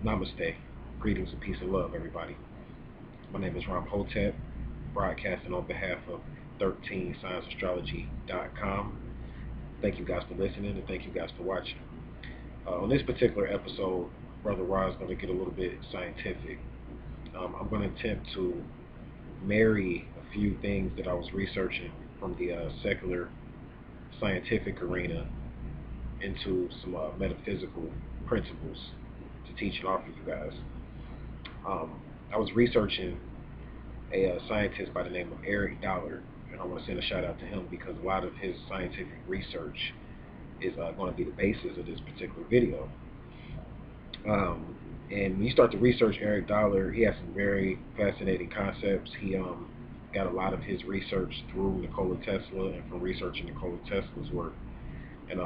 Namaste. Greetings and peace and love, everybody. My name is Ram Hotep, broadcasting on behalf of 13scienceastrology.com. Thank you guys for listening and thank you guys for watching. On this particular episode, Brother Ra is going to get a little bit scientific. I'm going to attempt to marry a few things that I was researching from the secular scientific arena into some metaphysical principles to teach and offer you guys. I was researching a scientist by the name of Eric Dollar, and I want to send a shout out to him because a lot of his scientific research is going to be the basis of this particular video. And when you start to research Eric Dollar, he has some very fascinating concepts. He got a lot of his research through Nikola Tesla and from researching Nikola Tesla's work. And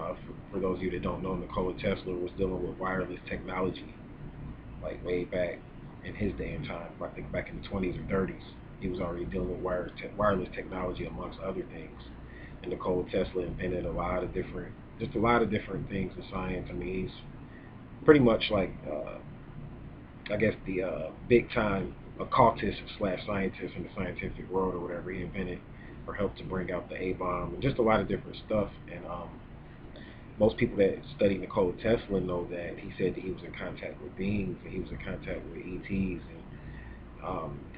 for those of you that don't know, Nikola Tesla was dealing with wireless technology, like way back in his day and time. I think back in the 20s or 30s, he was already dealing with wireless technology amongst other things. And Nikola Tesla invented a lot of different things in science. I mean, he's pretty much like, I guess, the big time occultist / scientist in the scientific world or whatever. He invented or helped to bring out the A-bomb and just a lot of different stuff. And most people that study Nikola Tesla know that he said that he was in contact with beings and he was in contact with ETs. And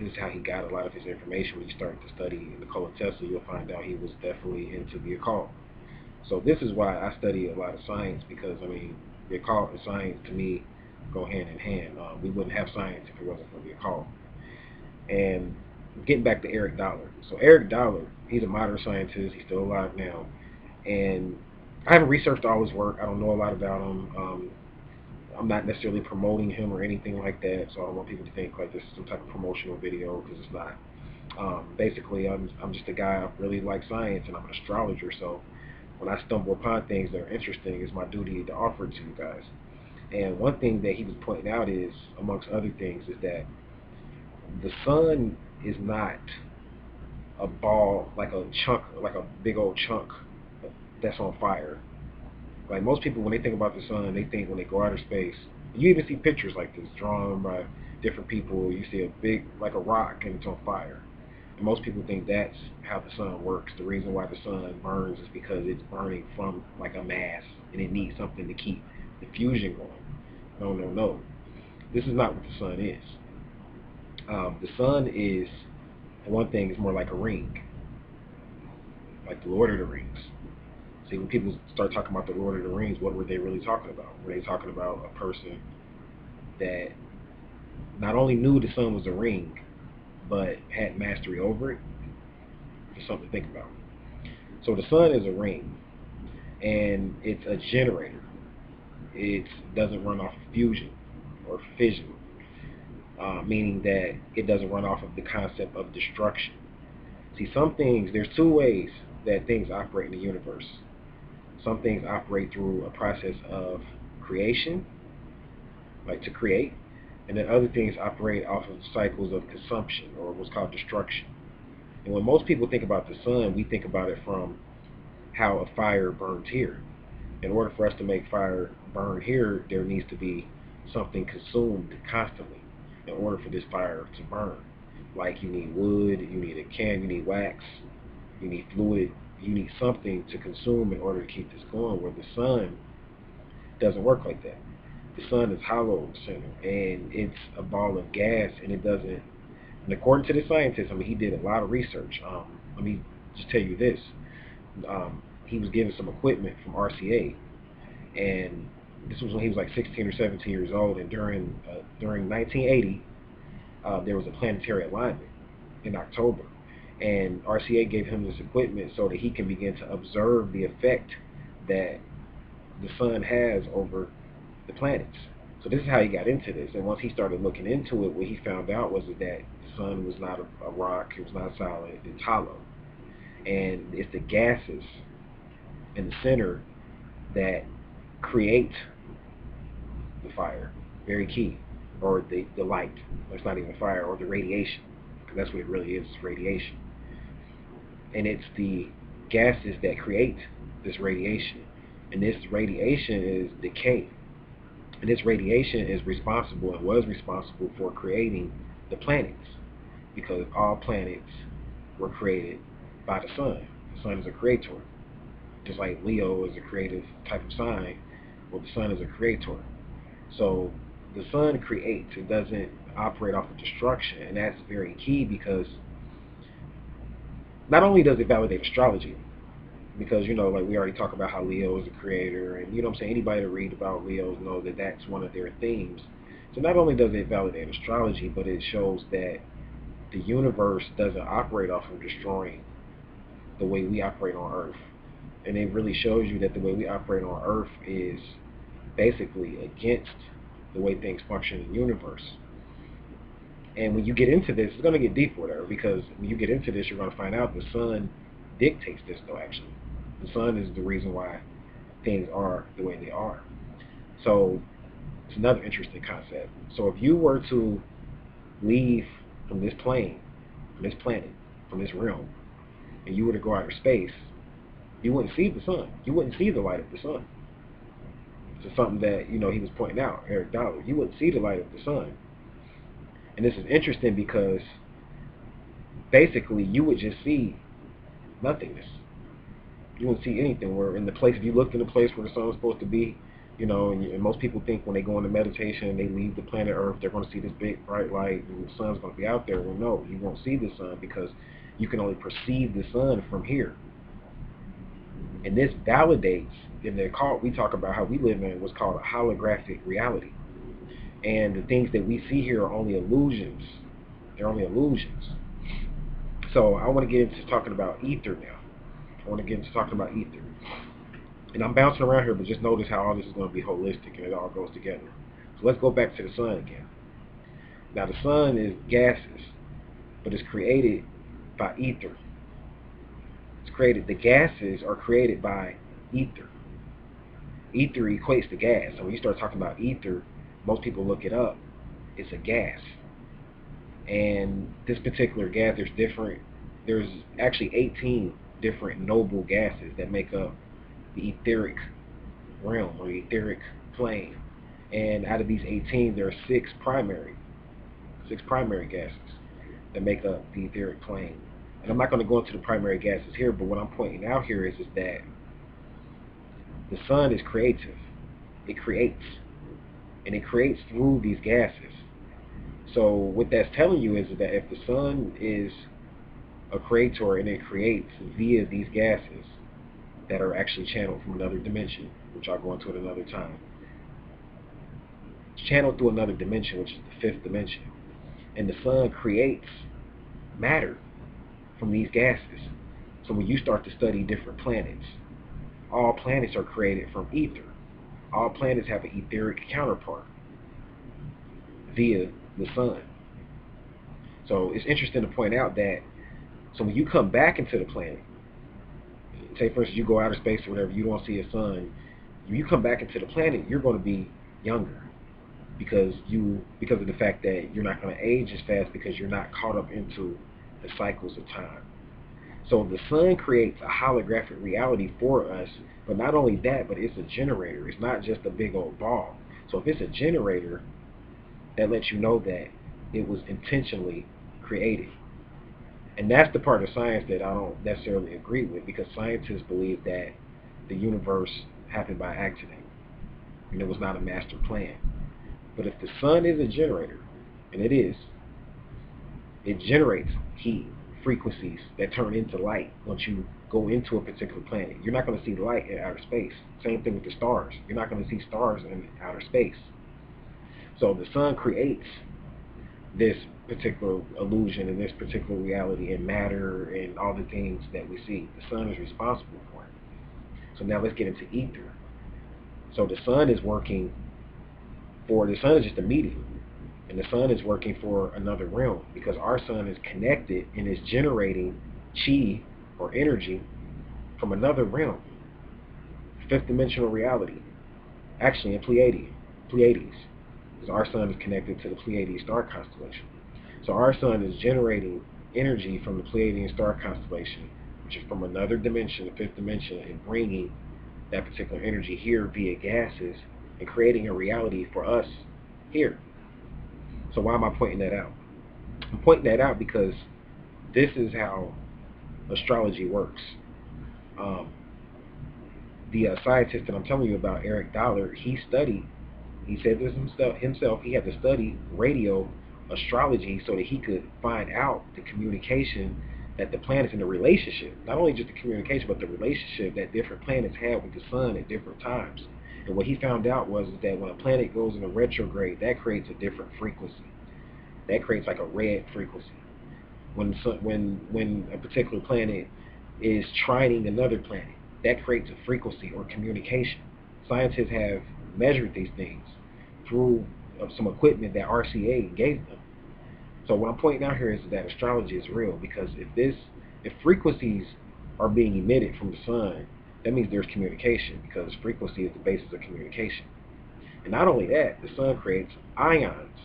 this is how he got a lot of his information. When you start to study Nikola Tesla, you'll find out he was definitely into the occult. So this is why I study a lot of science, because, I mean, the occult and science, to me, go hand in hand. We wouldn't have science if it wasn't for the occult. And getting back to Eric Dollar. So Eric Dollar, he's a modern scientist. He's still alive now. And I haven't researched all his work. I don't know a lot about him. I'm not necessarily promoting him or anything like that, so I don't want people to think like this is some type of promotional video, because it's not. Basically, I'm just a guy. I really like science, and I'm an astrologer, so when I stumble upon things that are interesting, it's my duty to offer it to you guys. And one thing that he was pointing out is, amongst other things, is that the sun is not a ball, like a chunk, like a big old chunk that's on fire. Like most people, when they think about the sun, they think when they go outer space. You even see pictures like this drawn by different people. You see a big, like a rock, and it's on fire. And most people think that's how the sun works. The reason why the sun burns is because it's burning from like a mass, and it needs something to keep the fusion going. No. This is not what the sun is. The sun is, for one thing, is more like a ring, like the Lord of the Rings. See, when people start talking about the Lord of the Rings, what were they really talking about? Were they talking about a person that not only knew the sun was a ring, but had mastery over it? Just something to think about. So the sun is a ring, and it's a generator. It doesn't run off of fusion or fission, meaning that it doesn't run off of the concept of destruction. See, some things, there's two ways that things operate in the universe. Some things operate through a process of creation, like to create, and then other things operate off of cycles of consumption, or what's called destruction. And when most people think about the sun, we think about it from how a fire burns here. In order for us to make fire burn here, there needs to be something consumed constantly in order for this fire to burn. Like you need wood, you need a can, you need wax, you need fluid, you need something to consume in order to keep this going, where the sun doesn't work like that. The sun is hollow in the center, and it's a ball of gas, and it doesn't, and according to the scientist, I mean, he did a lot of research. Let me just tell you this. He was given some equipment from RCA, and this was when he was like 16 or 17 years old, and during 1980, there was a planetary alignment in October, and RCA gave him this equipment so that he can begin to observe the effect that the sun has over the planets. So this is how he got into this. And once he started looking into it, what he found out was that the sun was not a rock, it was not solid, it's hollow. And it's the gases in the center that create the fire. Very key. Or the light. It's not even fire, or the radiation. Because that's what it really is, radiation. And it's the gases that create this radiation. And this radiation is decay. And this radiation is responsible and was responsible for creating the planets, because all planets were created by the sun. The sun is a creator. Just like Leo is a creative type of sign, well, the sun is a creator. So the sun creates, it doesn't operate off of destruction, and that's very key because not only does it validate astrology, because like we already talked about how Leo is a creator, and what I'm saying, anybody that read about Leos know that that's one of their themes. So not only does it validate astrology, but it shows that the universe doesn't operate off of destroying the way we operate on Earth. And it really shows you that the way we operate on Earth is basically against the way things function in the universe. And when you get into this, it's going to get deep with her, because when you get into this, you're going to find out the sun dictates this, though, actually. The sun is the reason why things are the way they are. So it's another interesting concept. So if you were to leave from this plane, from this planet, from this realm, and you were to go outer space, you wouldn't see the sun. You wouldn't see the light of the sun. So something that, he was pointing out, Eric Dollar, you wouldn't see the light of the sun. And this is interesting because basically you would just see nothingness. You wouldn't see anything. Where in the place, if you looked in the place where the sun was supposed to be, and most people think when they go into meditation and they leave the planet Earth, they're going to see this big bright light and the sun's going to be out there. Well, no, you won't see the sun because you can only perceive the sun from here. And this validates, we talk about how we live in what's called a holographic reality. And the things that we see here are only illusions. They're only illusions. So I want to get into talking about ether now. And I'm bouncing around here, but just notice how all this is going to be holistic and it all goes together. So let's go back to the sun again. Now the sun is gases, but it's created by ether. The gases are created by ether. Ether equates to gas. So when you start talking about ether, most people look it up. It's a gas. And this particular gas, there's actually 18 different noble gases that make up the etheric realm or the etheric plane. And out of these 18, there are six primary gases that make up the etheric plane. And I'm not going to go into the primary gases here, but what I'm pointing out here is that the sun is creative. It creates. And it creates through these gases. So what that's telling you is that if the sun is a creator and it creates via these gases that are actually channeled from another dimension, which I'll go into at another time. It's channeled through another dimension, which is the fifth dimension. And the sun creates matter from these gases. So when you start to study different planets, all planets are created from ether. All planets have an etheric counterpart via the sun. So it's interesting to point out that, so when you come back into the planet, say for instance you go outer space or whatever, you don't see a sun, when you come back into the planet, you're going to be younger because of the fact that you're not going to age as fast because you're not caught up into the cycles of time. So the sun creates a holographic reality for us, but not only that, but it's a generator. It's not just a big old ball. So if it's a generator, that lets you know that it was intentionally created. And that's the part of science that I don't necessarily agree with, because scientists believe that the universe happened by accident and it was not a master plan. But if the sun is a generator, and it is, it generates heat, frequencies that turn into light once you go into a particular planet. You're not going to see light in outer space. Same thing with the stars. You're not going to see stars in outer space. So the sun creates this particular illusion and this particular reality and matter and all the things that we see. The sun is responsible for it. So now let's get into ether. So the sun is just a medium. And the sun is working for another realm because our sun is connected and is generating chi or energy from another realm, fifth dimensional reality, actually in Pleiades, because our sun is connected to the Pleiades star constellation. So our sun is generating energy from the Pleiadian star constellation, which is from another dimension, the fifth dimension, and bringing that particular energy here via gases and creating a reality for us here. So why am I pointing that out? I'm pointing that out because this is how astrology works. Um, the scientist that I'm telling you about, Eric Dollar, he studied. He said this himself. He had to study radio astrology so that he could find out the communication that the planets in the relationship, not only just the communication, but the relationship that different planets have with the sun at different times. And what he found out was that when a planet goes into retrograde, that creates a different frequency. That creates like a red frequency. When a particular planet is trining another planet, that creates a frequency or communication. Scientists have measured these things through some equipment that RCA gave them. So what I'm pointing out here is that astrology is real, because if frequencies are being emitted from the sun, that means there's communication, because frequency is the basis of communication. And not only that, the sun creates ions.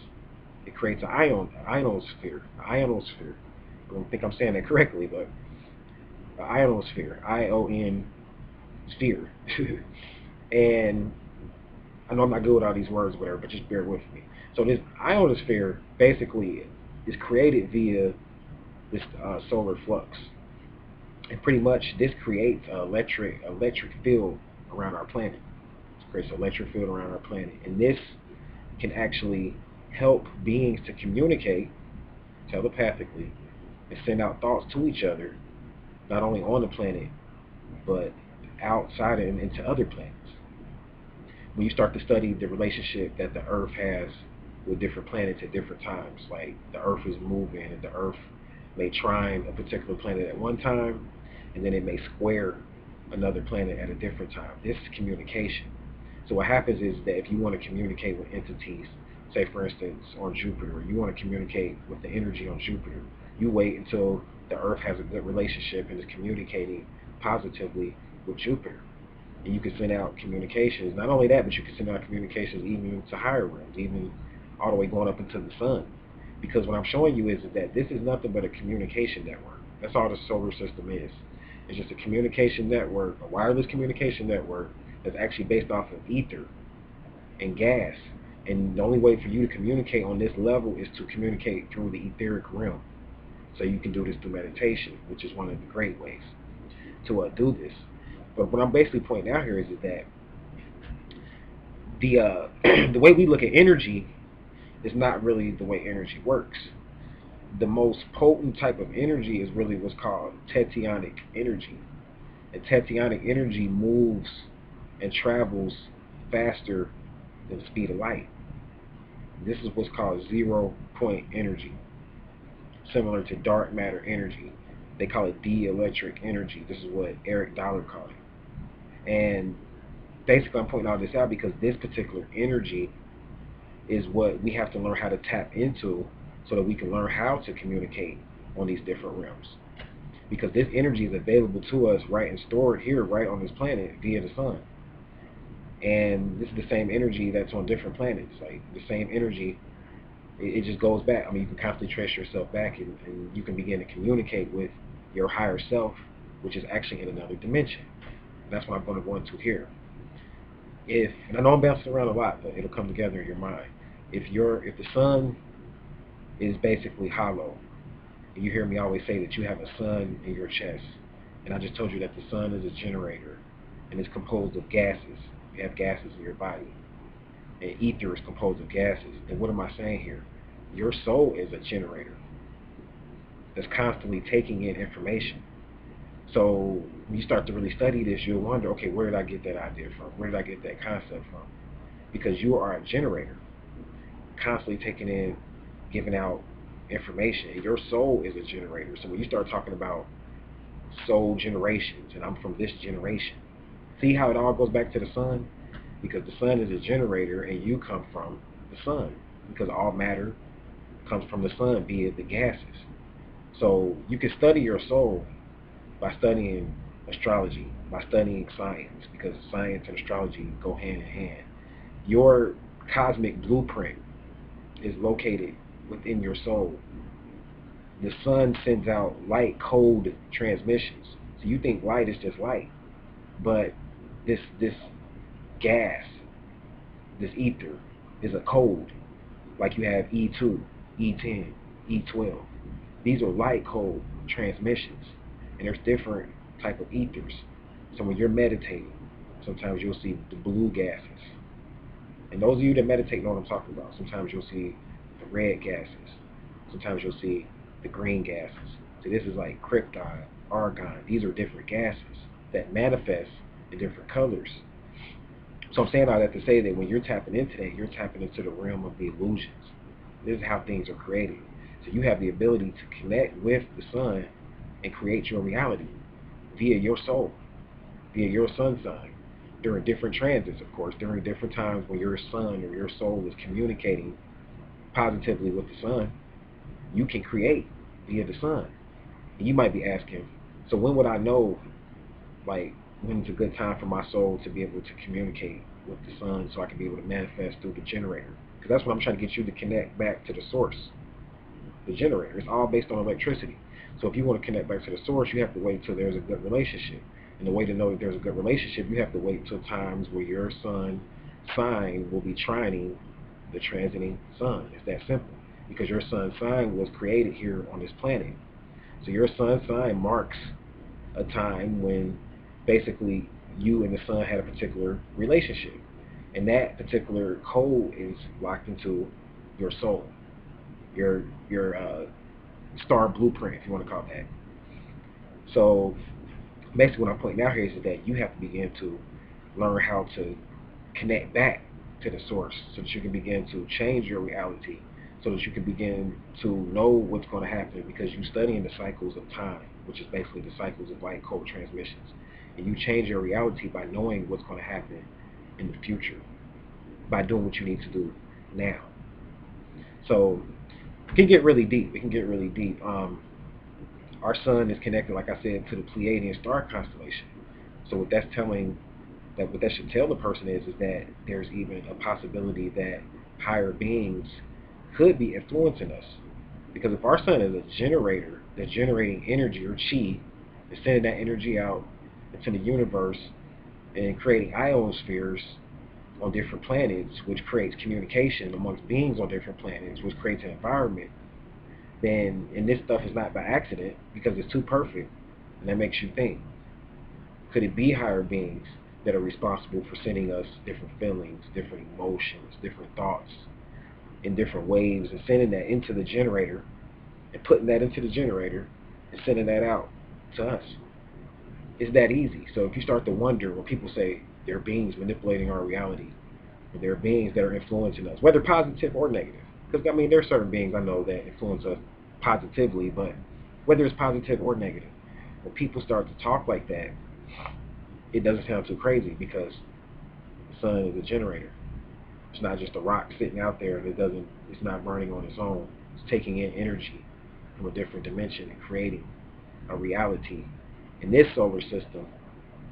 It creates an ionosphere. I don't think I'm saying that correctly, but an ionosphere, I-O-N sphere. And I know I'm not good with all these words, whatever, but just bear with me. So this ionosphere basically is created via this solar flux, and pretty much this creates an electric field around our planet. It creates an electric field around our planet, and this can actually help beings to communicate telepathically and send out thoughts to each other, not only on the planet, but outside and into other planets. When you start to study the relationship that the Earth has with different planets at different times, like the Earth is moving, and the Earth may trine a particular planet at one time, and then it may square another planet at a different time. This is communication. So what happens is that if you want to communicate with entities, say for instance on Jupiter, you want to communicate with the energy on Jupiter, you wait until the Earth has a good relationship and is communicating positively with Jupiter. And you can send out communications. Not only that, but you can send out communications even to higher realms, even all the way going up into the sun. Because what I'm showing you is that this is nothing but a communication network. That's all the solar system is. It's just a communication network, a wireless communication network that's actually based off of ether and gas. And the only way for you to communicate on this level is to communicate through the etheric realm. So you can do this through meditation, which is one of the great ways to do this. But what I'm basically pointing out here is that the the way we look at energy is not really the way energy works. The most potent type of energy is really what's called tetionic energy. And tetionic energy moves and travels faster than the speed of light. This is what's called 0-point energy, similar to dark matter energy. They call it dielectric energy. This is what Eric Dollar called it. And basically I'm pointing all this out because this particular energy is what we have to learn how to tap into so that we can learn how to communicate on these different realms. Because this energy is available to us right and stored here right on this planet via the sun. And this is the same energy that's on different planets. Like the same energy, it just goes back. I mean, you can constantly trace yourself back, and you can begin to communicate with your higher self, which is actually in another dimension. And that's what I'm going to go into here. And I know I'm bouncing around a lot, but it'll come together in your mind. If the sun is basically hollow, and you hear me always say that you have a sun in your chest, and I just told you that the sun is a generator, and it's composed of gases. You have gases in your body, and ether is composed of gases. And what am I saying here? Your soul is a generator that's constantly taking in information. So when you start to really study this, you'll wonder, okay, where did I get that idea from? Where did I get that concept from? Because you are a generator, constantly taking in, giving out information, and your soul is a generator. So when you start talking about soul generations, and I'm from this generation, see how it all goes back to the sun? Because the sun is a generator, and you come from the sun, because all matter comes from the sun, be it the gases. So you can study your soul by studying astrology, by studying science, because science and astrology go hand in hand. Your cosmic blueprint is located within your soul. The sun sends out light code transmissions. So you think light is just light, but this gas this ether is a code, like you have E2, E10, E12. These are light code transmissions, and there's different type of ethers. So when you're meditating, sometimes you'll see the blue gases. And those of you that meditate know what I'm talking about. Sometimes you'll see the red gases. Sometimes you'll see the green gases. So this is like krypton, argon. These are different gases that manifest in different colors. So I'm saying all that to say that when you're tapping into that, you're tapping into the realm of the illusions. This is how things are created. So you have the ability to connect with the sun and create your reality via your soul, via your sun sign, during different transits, of course, during different times when your sun or your soul is communicating positively with the sun. You can create via the sun. And you might be asking, so when would I know, like, when it's a good time for my soul to be able to communicate with the sun so I can be able to manifest through the generator? Because that's what I'm trying to get you to connect back to the source, the generator. It's all based on electricity. So if you want to connect back to the source, you have to wait until there's a good relationship. And the way to know that there's a good relationship, you have to wait until times where your sun sign will be trining the transiting sun. It's that simple. Because your sun sign was created here on this planet. So your sun sign marks a time when basically you and the sun had a particular relationship. And that particular code is locked into your soul, your star blueprint, if you want to call it that. So basically what I'm pointing out here is that you have to begin to learn how to connect back to the source so that you can begin to change your reality, so that you can begin to know what's going to happen, because you're studying the cycles of time, which is basically the cycles of light code transmissions. And you change your reality by knowing what's going to happen in the future, by doing what you need to do now. So it can get really deep. It can get really deep. Our sun is connected, like I said, to the Pleiadian star constellation. So what that should tell the person is that there's even a possibility that higher beings could be influencing us. Because if our sun is a generator that's generating energy or chi and sending that energy out into the universe and creating ionospheres on different planets, which creates communication amongst beings on different planets, which creates an environment, then, and this stuff is not by accident because it's too perfect, and that makes you think, could it be higher beings that are responsible for sending us different feelings, different emotions, different thoughts in different waves, and sending that into the generator and putting that into the generator and sending that out to us? It's that easy. So if you start to wonder when people say there are beings manipulating our reality, or there are beings that are influencing us, whether positive or negative, because I mean there are certain beings I know that influence us positively, but whether it's positive or negative, when people start to talk like that, it doesn't sound too crazy, because the sun is a generator. It's not just a rock sitting out there it's not burning on its own. It's taking in energy from a different dimension and creating a reality in this solar system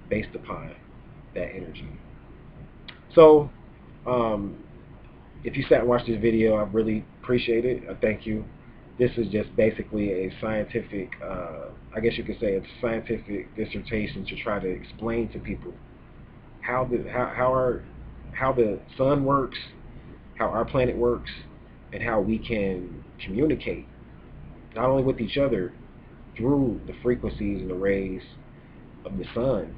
based upon that energy. So if you sat and watched this video, I really appreciate it. I thank you. This is just basically a scientific, I guess you could say it's a scientific dissertation to try to explain to people how the sun works, how our planet works, and how we can communicate not only with each other through the frequencies and the rays of the sun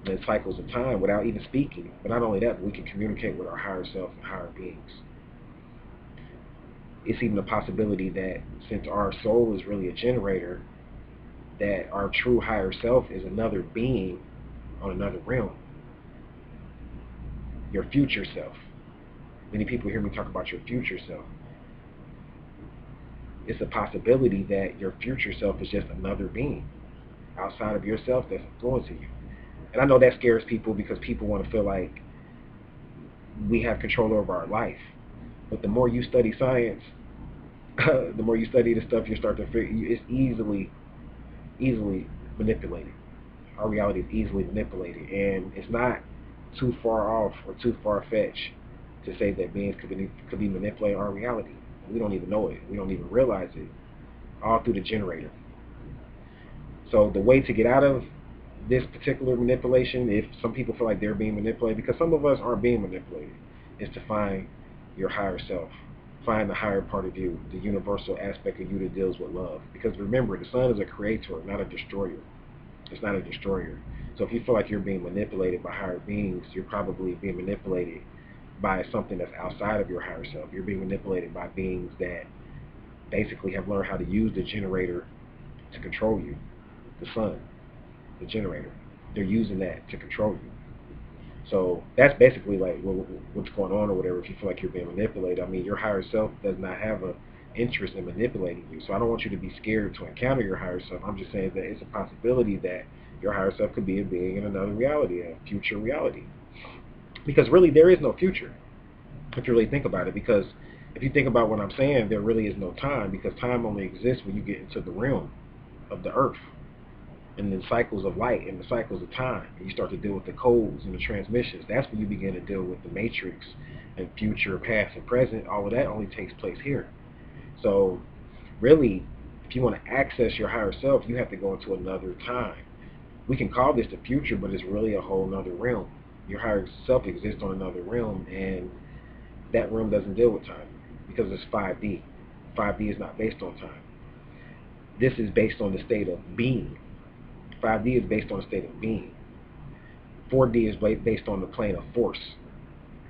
and the cycles of time without even speaking. But not only that, but we can communicate with our higher self and higher beings. It's even a possibility that since our soul is really a generator, that our true higher self is another being on another realm. Your future self. Many people hear me talk about your future self. It's a possibility that your future self is just another being outside of yourself that's influencing you. And I know that scares people because people want to feel like we have control over our life. But the more you study science, the more you study the stuff, you start to figure it's easily manipulated. Our reality is easily manipulated, and it's not too far off or too far-fetched to say that beings could be manipulating our reality. We don't even know it. We don't even realize it. All through the generator. So the way to get out of this particular manipulation, if some people feel like they're being manipulated, because some of us aren't being manipulated. is to find your higher self. Find the higher part of you, the universal aspect of you that deals with love. Because remember, the sun is a creator, not a destroyer. It's not a destroyer. So if you feel like you're being manipulated by higher beings, you're probably being manipulated by something that's outside of your higher self. You're being manipulated by beings that basically have learned how to use the generator to control you. The sun, the generator. They're using that to control you. So that's basically like what's going on or whatever. If you feel like you're being manipulated, I mean, your higher self does not have a interest in manipulating you. So I don't want you to be scared to encounter your higher self. I'm just saying that it's a possibility that your higher self could be a being in another reality, a future reality. Because really, there is no future, if you really think about it. Because if you think about what I'm saying, there really is no time, because time only exists when you get into the realm of the earth and the cycles of light and the cycles of time, and you start to deal with the codes and the transmissions. That's when you begin to deal with the matrix and future, past, and present. All of that only takes place here. So really, if you want to access your higher self, you have to go into another time. We can call this the future, but it's really a whole other realm. Your higher self exists on another realm, and that realm doesn't deal with time because it's 5D. 5D is not based on time. This is based on the state of being. 5D is based on the state of being. 4D is based on the plane of force,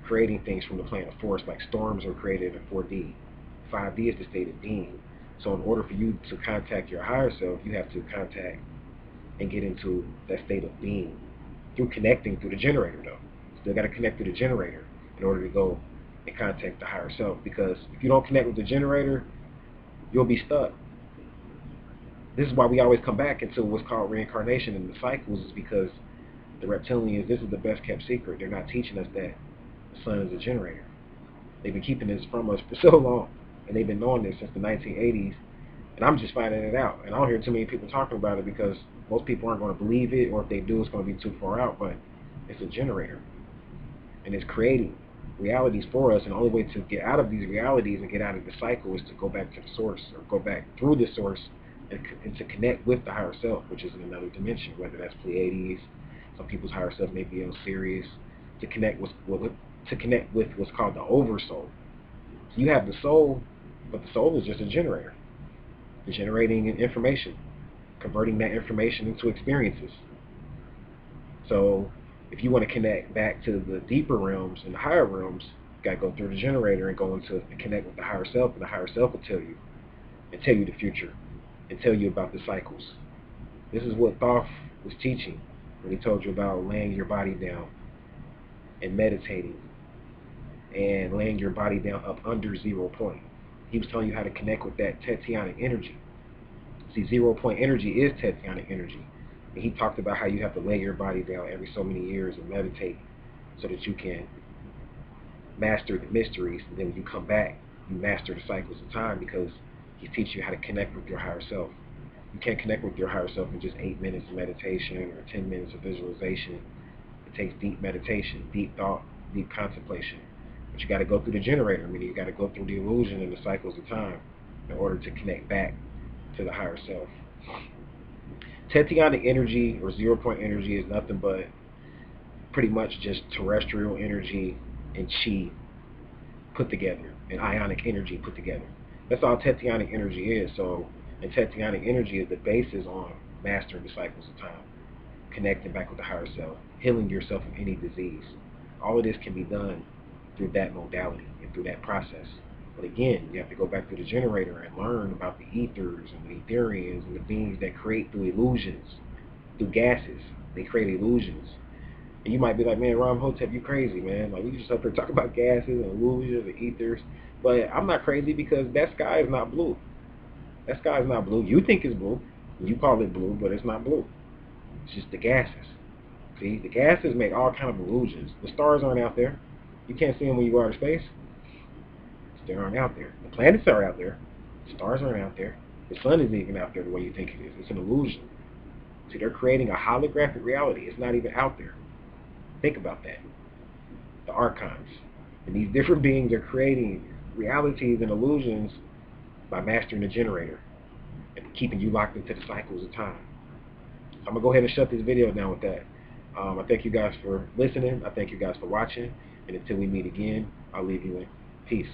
creating things from the plane of force, like storms are created in 4D. 5D is the state of being. So in order for you to contact your higher self, you have to contact and get into that state of being through connecting through the generator, though. Still got to connect through the generator in order to go and contact the higher self, because if you don't connect with the generator, you'll be stuck. This is why we always come back into what's called reincarnation in the cycles, is because the reptilians, this is the best kept secret. They're not teaching us that the sun is a generator. They've been keeping this from us for so long, and they've been knowing this since the 1980s, and I'm just finding it out. And I don't hear too many people talking about it because most people aren't going to believe it, or if they do, it's going to be too far out, but it's a generator, and it's creating realities for us, and the only way to get out of these realities and get out of the cycle is to go back to the source, or go back through the source and to connect with the higher self, which is in another dimension, whether that's Pleiades, some people's higher self may be on Sirius, to connect with what's called the oversoul. So you have the soul, but the soul is just a generator. It's generating information, converting that information into experiences. So if you want to connect back to the deeper realms and the higher realms, you got to go through the generator and go into and connect with the higher self, and the higher self will tell you the future, and tell you about the cycles. This is what Thoth was teaching when he told you about laying your body down and meditating and laying your body down up under 0 point. He was telling you how to connect with that tetionic energy. See, 0 point energy is tetionic energy. And he talked about how you have to lay your body down every so many years and meditate so that you can master the mysteries, and then when you come back, you master the cycles of time, because he teaches you how to connect with your higher self. You can't connect with your higher self in just 8 minutes of meditation or 10 minutes of visualization. It takes deep meditation, deep thought, deep contemplation. But you got to go through the generator, meaning you got to go through the illusion and the cycles of time in order to connect back to the higher self. Tetionic energy, or 0 point energy, is nothing but pretty much just terrestrial energy and chi put together, and ionic energy put together. That's all tetionic energy is. So, and tetionic energy is the basis on mastering the cycles of time, connecting back with the higher self, healing yourself from any disease. All of this can be done through that modality and through that process. But again, you have to go back to the generator and learn about the ethers and the etherians and the beings that create through illusions, through gases. They create illusions. And you might be like, man, Ram Hotep, you crazy, man. Like, we just up here talking about gases and illusions and ethers. But I'm not crazy, because that sky is not blue. That sky is not blue. You think it's blue. You call it blue, but it's not blue. It's just the gases. See, the gases make all kind of illusions. The stars aren't out there. You can't see them when you go out of space. They aren't out there. The planets are out there. The stars aren't out there. The sun isn't even out there the way you think it is. It's an illusion. See, they're creating a holographic reality. It's not even out there. Think about that. The archons. And these different beings are creating realities and illusions by mastering the generator and keeping you locked into the cycles of time. So I'm going to go ahead and shut this video down with that. I thank you guys for listening. I thank you guys for watching. And until we meet again, I'll leave you in peace.